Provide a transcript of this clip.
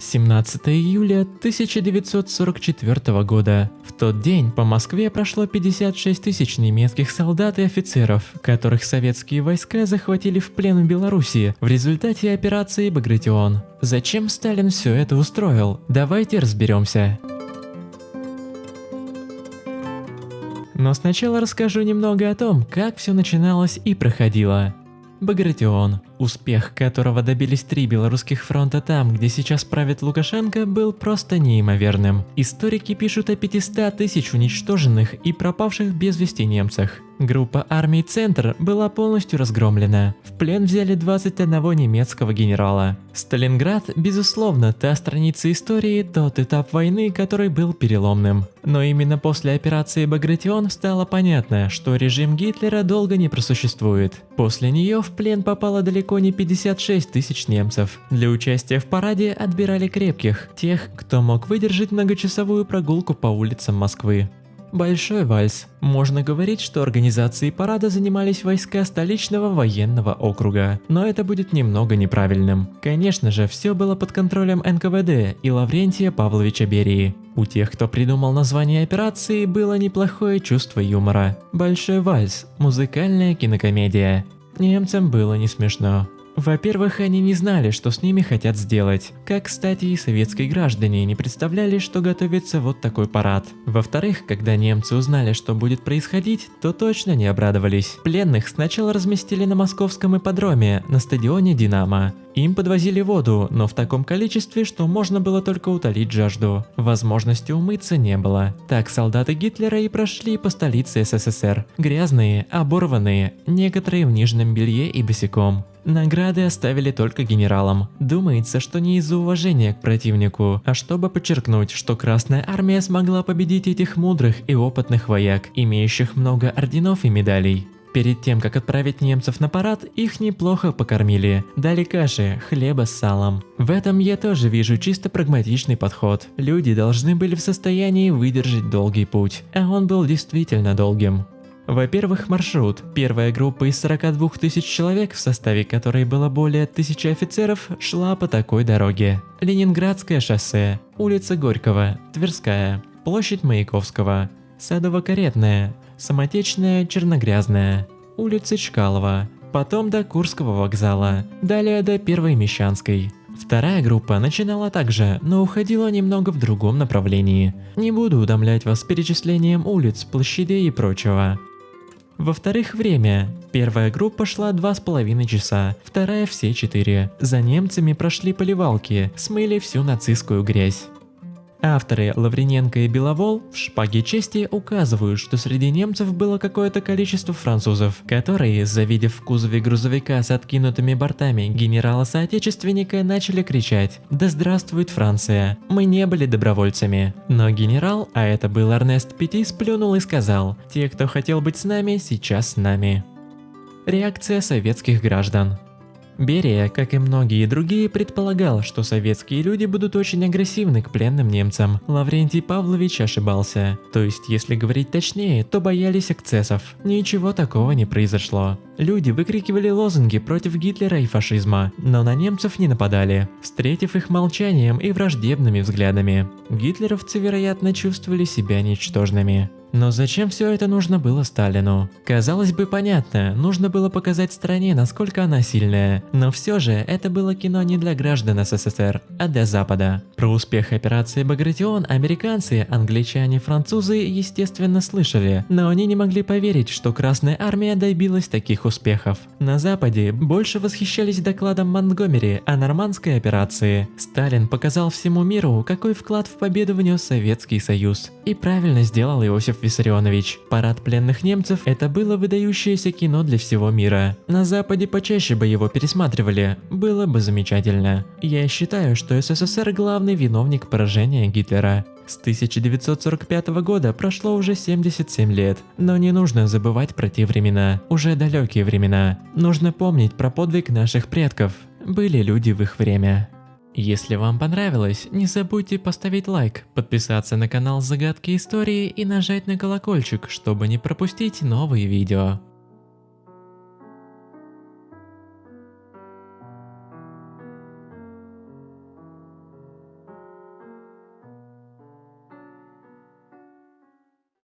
17 июля 1944 года. В тот день по Москве прошло 56 тысяч немецких солдат и офицеров, которых советские войска захватили в плен в Белоруссии в результате операции «Багратион». Зачем Сталин все это устроил? Давайте разберемся. Но сначала расскажу немного о том, как все начиналось и проходило. Багратион, успех которого добились 3 белорусских фронта там, где сейчас правит Лукашенко, был просто неимоверным. Историки пишут о 500 тысяч уничтоженных и пропавших без вести немцах. Группа армий «Центр» была полностью разгромлена. В плен взяли 21 немецкого генерала. Сталинград, безусловно, та страница истории, тот этап войны, который был переломным. Но именно после операции «Багратион» стало понятно, что режим Гитлера долго не просуществует. После нее в плен попало далеко не 56 тысяч немцев. Для участия в параде отбирали крепких, тех, кто мог выдержать многочасовую прогулку по улицам Москвы. Большой вальс. Можно говорить, что организацией парада занимались войска столичного военного округа, но это будет немного неправильным. Конечно же, все было под контролем НКВД и Лаврентия Павловича Берии. У тех, кто придумал название операции, было неплохое чувство юмора. Большой вальс – музыкальная кинокомедия. Немцам было не смешно. Во-первых, они не знали, что с ними хотят сделать. Как, кстати, и советские граждане не представляли, что готовится вот такой парад. Во-вторых, когда немцы узнали, что будет происходить, то точно не обрадовались. Пленных сначала разместили на московском ипподроме, на стадионе «Динамо». Им подвозили воду, но в таком количестве, что можно было только утолить жажду. Возможности умыться не было. Так солдаты Гитлера и прошли по столице СССР. Грязные, оборванные, некоторые в нижнем белье и босиком. Награды оставили только генералам. Думается, что не из-за уважения к противнику, а чтобы подчеркнуть, что Красная Армия смогла победить этих мудрых и опытных вояк, имеющих много орденов и медалей. Перед тем, как отправить немцев на парад, их неплохо покормили. Дали каши, хлеба с салом. В этом я тоже вижу чисто прагматичный подход. Люди должны были в состоянии выдержать долгий путь, а он был действительно долгим. Во-первых, маршрут. Первая группа из 42 тысяч человек, в составе которой было более 1000 офицеров, шла по такой дороге. Ленинградское шоссе, улица Горького, Тверская, площадь Маяковского, Садово-Каретная, Самотечная, Черногрязная, улица Чкалова, потом до Курского вокзала, далее до Первой Мещанской. Вторая группа начинала так же, но уходила немного в другом направлении. Не буду утомлять вас перечислением улиц, площадей и прочего. Во-вторых, время. Первая группа шла 2,5 часа, вторая все 4. За немцами прошли поливалки, смыли всю нацистскую грязь. Авторы Лавриненко и Беловол в «Шпаге чести» указывают, что среди немцев было какое-то количество французов, которые, завидев в кузове грузовика с откинутыми бортами генерала-соотечественника, начали кричать «Да здравствует Франция! Мы не были добровольцами!». Но генерал, а это был Эрнест Пяти, сплюнул и сказал «Те, кто хотел быть с нами, сейчас с нами». Реакция советских граждан. Берия, как и многие другие, предполагал, что советские люди будут очень агрессивны к пленным немцам. Лаврентий Павлович ошибался. То есть, если говорить точнее, то боялись эксцессов. Ничего такого не произошло. Люди выкрикивали лозунги против Гитлера и фашизма, но на немцев не нападали, встретив их молчанием и враждебными взглядами. Гитлеровцы, вероятно, чувствовали себя ничтожными. Но зачем все это нужно было Сталину? Казалось бы, понятно, нужно было показать стране, насколько она сильная. Но все же это было кино не для граждан СССР, а для Запада. Про успех операции «Багратион» американцы, англичане, французы, естественно, слышали, но они не могли поверить, что Красная Армия добилась таких успехов. На Западе больше восхищались докладом Монтгомери о нормандской операции. Сталин показал всему миру, какой вклад в победу внес Советский Союз. И правильно сделал Иосиф Виссарионович. Парад пленных немцев – это было выдающееся кино для всего мира. На Западе почаще бы его пересматривали, было бы замечательно. Я считаю, что СССР главный виновник поражения Гитлера. С 1945 года прошло уже 77 лет, но не нужно забывать про те времена, уже далекие времена. Нужно помнить про подвиг наших предков. Были люди в их время. Если вам понравилось, не забудьте поставить лайк, подписаться на канал Загадки Истории и нажать на колокольчик, чтобы не пропустить новые видео.